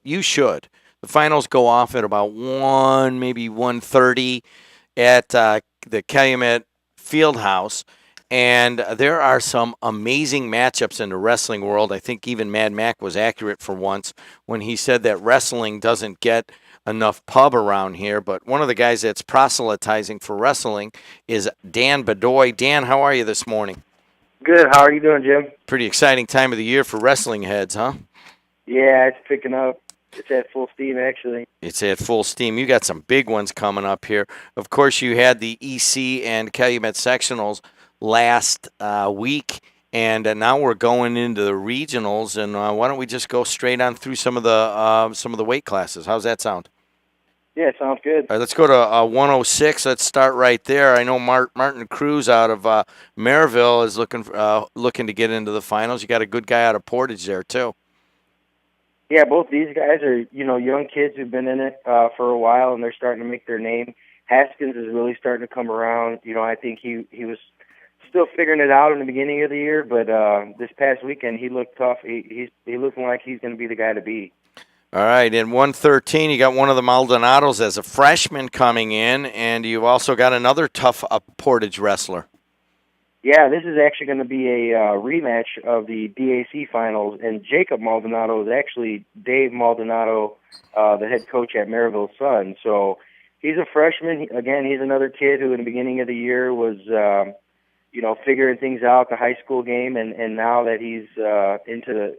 You should. The finals go off at about 1, maybe 1:30 at the Calumet Fieldhouse. And there are some amazing matchups in the wrestling world. I think even Mad Mac was accurate for once when he said that wrestling doesn't get enough pub around here. But one of the guys that's proselytizing for wrestling is Dan Bedoy. Dan, how are you this morning? Good. How are you doing, Jim? Pretty exciting time of the year for wrestling heads, huh? Yeah, it's picking up. It's at full steam, actually. It's at full steam. You got some big ones coming up here. Of course, you had the EC and Calumet sectionals last week, and now we're going into the regionals. And why don't we just go straight on through some of the weight classes? How's that sound? Yeah, sounds good. All right, let's go to 106. Let's start right there. I know Martin Cruz out of Maryville is looking to get into the finals. You got a good guy out of Portage there too. Yeah, both these guys are, young kids who've been in it for a while, and they're starting to make their name. Haskins is really starting to come around. I think he was still figuring it out in the beginning of the year, but this past weekend he looked tough. He looking like he's going to be the guy to beat. All right, in 113, you got one of the Maldonados as a freshman coming in, and you've also got another tough Portage wrestler. Yeah, this is actually going to be a rematch of the DAC finals, and Jacob Maldonado is actually Dave Maldonado, the head coach at Maryville's son. So he's a freshman. Again, he's another kid who in the beginning of the year was, figuring things out, the high school game, and now that he's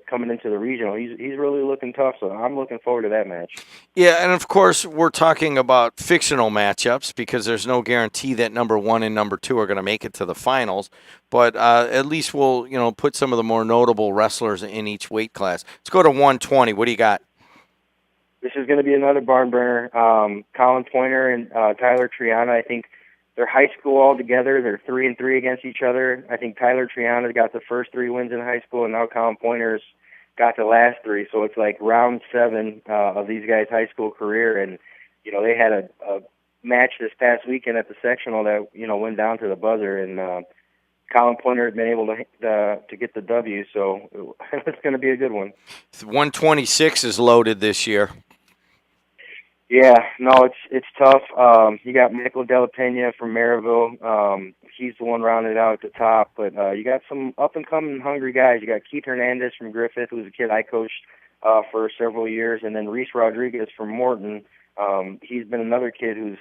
coming into the regional, he's really looking tough. So I'm looking forward to that match. Yeah, and of course, we're talking about fictional matchups because there's no guarantee that number one and number two are going to make it to the finals. But at least we'll, put some of the more notable wrestlers in each weight class. Let's go to 120. What do you got? This is going to be another barn burner. Colin Pointer and Tyler Triana. I think they're high school all together. They're 3-3 against each other. I think Tyler Triana got the first 3 wins in high school, and now Colin Pointer's got the last 3. So it's like round 7 of these guys' high school career. And they had a match this past weekend at the sectional that went down to the buzzer, and Colin Pointer has been able to get the W. So it's going to be a good one. 126 is loaded this year. Yeah, no, it's tough. You got Michael Della Pena from Maryville. He's the one rounded out at the top. But you got some up-and-coming hungry guys. You got Keith Hernandez from Griffith, who's a kid I coached for several years, and then Reese Rodriguez from Morton. He's been another kid who's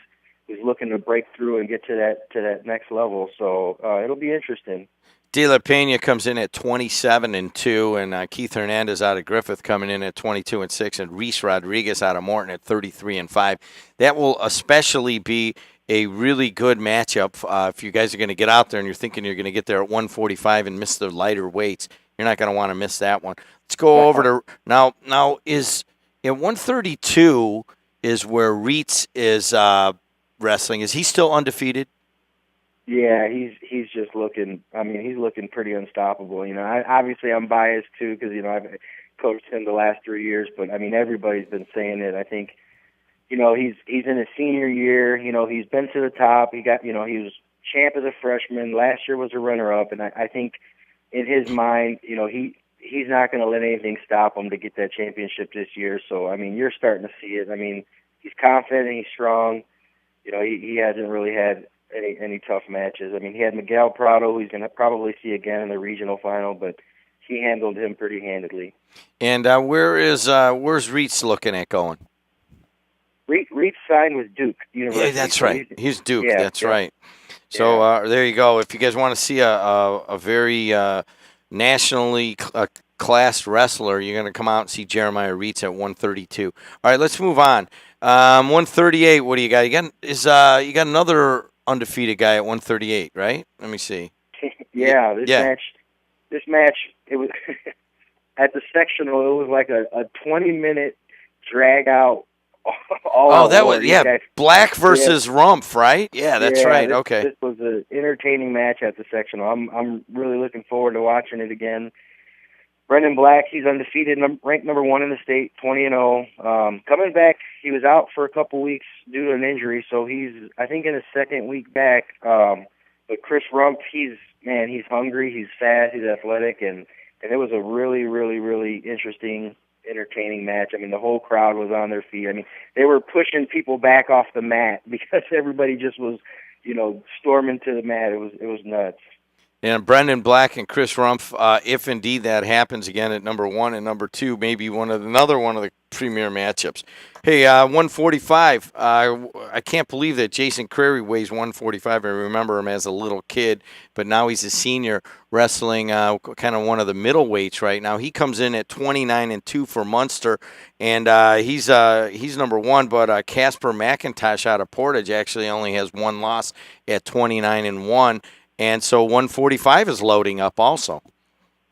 looking to break through and get to that next level. So it'll be interesting. De La Pena comes in at 27-2, and Keith Hernandez out of Griffith coming in at 22-6, and Reese Rodriguez out of Morton at 33-5. That will especially be a really good matchup if you guys are going to get out there and you're thinking you're going to get there at 145 and miss the lighter weights. You're not going to want to miss that one. Let's go over to now. Now is at 132 is where Reitz is wrestling. Is he still undefeated? Yeah, he's just looking. I mean, he's looking pretty unstoppable. Obviously I'm biased too because I've coached him the last 3 years, but I mean everybody's been saying it. I think he's in his senior year. He's been to the top. He was champ as a freshman. Last year was a runner-up, and I think in his mind, he's not going to let anything stop him to get that championship this year. So I mean, you're starting to see it. I mean, he's confident and he's strong. He hasn't really had any tough matches. I mean, he had Miguel Prado, who he's going to probably see again in the regional final, but he handled him pretty handedly. And where's Reitz looking at going? Reitz signed with Duke University. Yeah, that's right. He's Duke. Yeah, that's right. So there you go. If you guys want to see a very nationally classed wrestler, you're going to come out and see Jeremiah Reitz at 132. All right, let's move on. 138. What do you got? You got another undefeated guy at 138, right? Let me see. This match, it was at the sectional. It was like a 20-minute drag out. That was Black versus Rumpf, right? Yeah, that's right. Okay. This was an entertaining match at the sectional. I'm really looking forward to watching it again. Brendan Black, he's undefeated, ranked number 1 in the state, 20-0. Coming back, he was out for a couple weeks due to an injury, so he's, I think, in his second week back. But Chris Rumpf, he's hungry, he's fast, he's athletic, and it was a really, really, really interesting entertaining match. I mean, the whole crowd was on their feet. I mean, they were pushing people back off the mat because everybody just was, storming to the mat. It was nuts. And Brendan Black and Chris Rumpf, if indeed that happens again at number 1 and number 2, maybe another one of the premier matchups. Hey, 145. I can't believe that Jason Crary weighs 145. I remember him as a little kid, but now he's a senior wrestling kind of one of the middleweights right now. He comes in at 29-2 for Munster, and he's number 1. But Casper McIntosh out of Portage actually only has one loss at 29-1. And so 145 is loading up also.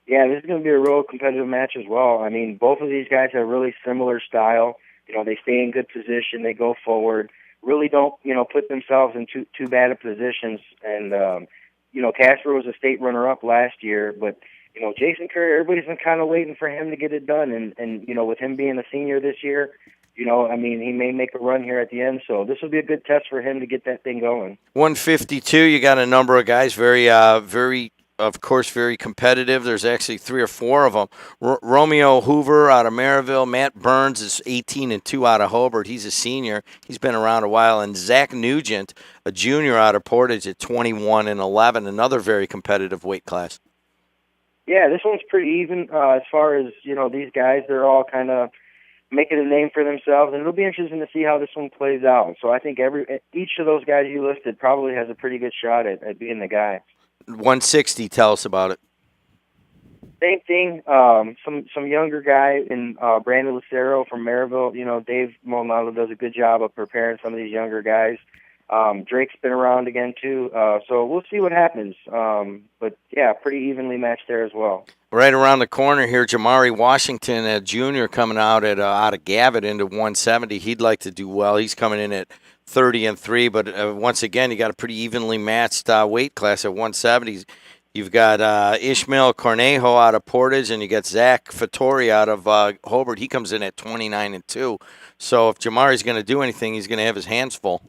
Yeah, this is going to be a real competitive match as well. I mean, both of these guys have really similar style. They stay in good position. They go forward. Really don't, put themselves in too bad of positions. And, Casper was a state runner-up last year. But, Jason Curry, everybody's been kind of waiting for him to get it done. And with him being a senior this year, he may make a run here at the end. So this will be a good test for him to get that thing going. 152, you got a number of guys very competitive. There's actually 3 or 4 of them. Romeo Hoover out of Maryville. Matt Burns is 18-2 out of Hobart. He's a senior. He's been around a while. And Zach Nugent, a junior out of Portage at 21-11, another very competitive weight class. Yeah, this one's pretty even as far as, these guys. They're all kind of making a name for themselves, and it'll be interesting to see how this one plays out. So I think each of those guys you listed probably has a pretty good shot at being the guy. 160, tell us about it. Same thing. Some younger guy in Brandon Lucero from Maryville. Dave Maldonado does a good job of preparing some of these younger guys. Drake's been around again too, so we'll see what happens. But yeah, pretty evenly matched there as well. Right around the corner here, Jamari Washington, a junior, coming out of Gavitt into 170. He'd like to do well. He's coming in at 30-3, but once again, you got a pretty evenly matched weight class at 170. You've got Ishmael Cornejo out of Portage, and you got Zach Fattori out of Hobart. He comes in at 29-2. So if Jamari's going to do anything, he's going to have his hands full.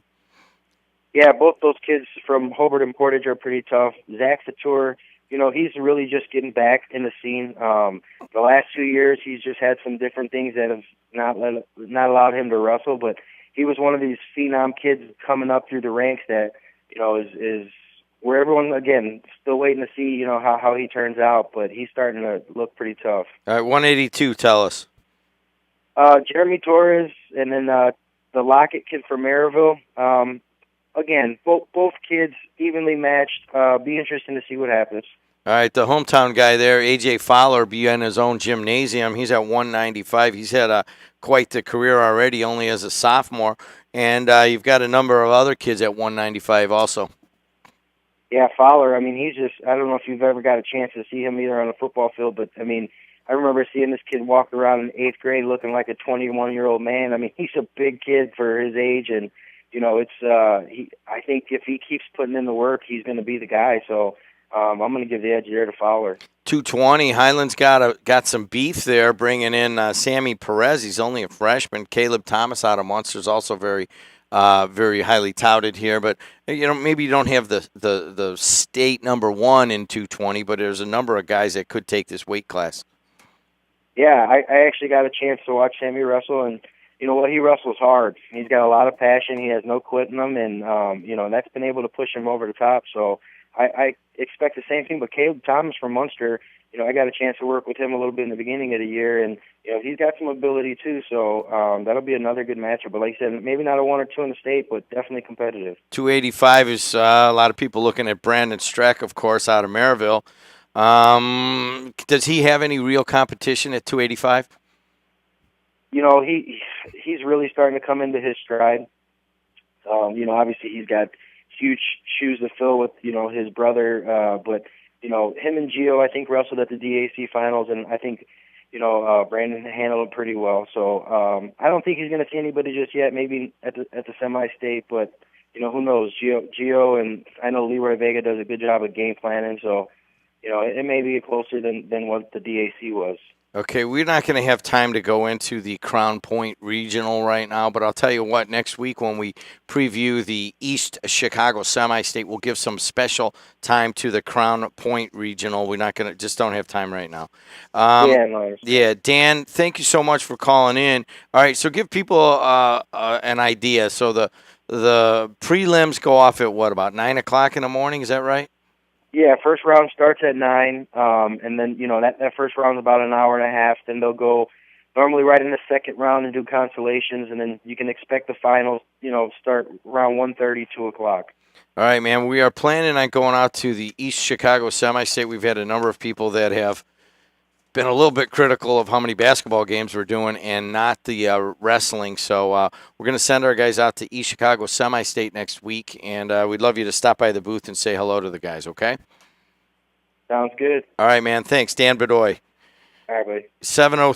Yeah, both those kids from Hobart and Portage are pretty tough. Zach Fattori, he's really just getting back in the scene. The last 2 years, he's just had some different things that have not allowed him to wrestle, but he was one of these phenom kids coming up through the ranks that, is where everyone, again, still waiting to see, how he turns out, but he's starting to look pretty tough. All right, 182, tell us. Jeremy Torres and then the Lockett kid from Maryville. Again, both kids evenly matched. Be interesting to see what happens. All right, the hometown guy there, A.J. Fowler, be in his own gymnasium. He's at 195. He's had quite the career already, only as a sophomore. And you've got a number of other kids at 195 also. Yeah, Fowler, I don't know if you've ever got a chance to see him either on the football field, but, I remember seeing this kid walk around in 8th grade looking like a 21-year-old man. He's a big kid for his age, and I think if he keeps putting in the work, he's going to be the guy. So I'm going to give the edge there to Fowler. 220. Highland's got some beef there, bringing in Sammy Perez. He's only a freshman. Caleb Thomas out of Munster is also very highly touted here. But maybe you don't have the state number 1 in 220, but there's a number of guys that could take this weight class. Yeah, I actually got a chance to watch Sammy wrestle, and you know what? He wrestles hard. He's got a lot of passion. He has no quit in him, and that's been able to push him over the top. So I expect the same thing. But Caleb Thomas from Munster, I got a chance to work with him a little bit in the beginning of the year, and he's got some ability too. So that'll be another good matchup. But like I said, maybe not a 1 or 2 in the state, but definitely competitive. 285 is a lot of people looking at Brandon Streck, of course, out of Maryville. Does he have any real competition at 285? He's really starting to come into his stride. Obviously he's got huge shoes to fill with, his brother. But him and Gio, I think, wrestled at the DAC finals, and I think, Brandon handled it pretty well. So I don't think he's going to see anybody just yet. Maybe at the semi-state, but who knows? Gio, and I know Leroy Vega does a good job of game planning. So it may be closer than what the DAC was. Okay, we're not going to have time to go into the Crown Point Regional right now, but I'll tell you what, next week when we preview the East Chicago Semi-State, we'll give some special time to the Crown Point Regional. We're not going to, just don't have time right now. Yeah, no, I understand. Yeah, Dan, thank you so much for calling in. All right, so give people an idea. So the prelims go off at what, about 9 o'clock in the morning? Is that right? Yeah, first round starts at 9, and then that first round's about an hour and a half. Then they'll go normally right in the second round and do consolations, and then you can expect the finals. Start around 1:30, 2 o'clock. All right, man. We are planning on going out to the East Chicago Semi-State. We've had a number of people that have been a little bit critical of how many basketball games we're doing and not the wrestling. So we're going to send our guys out to East Chicago Semi-State next week, and we'd love you to stop by the booth and say hello to the guys, okay? Sounds good. All right, man. Thanks. Dan Bedoy. All right, buddy. 7:03.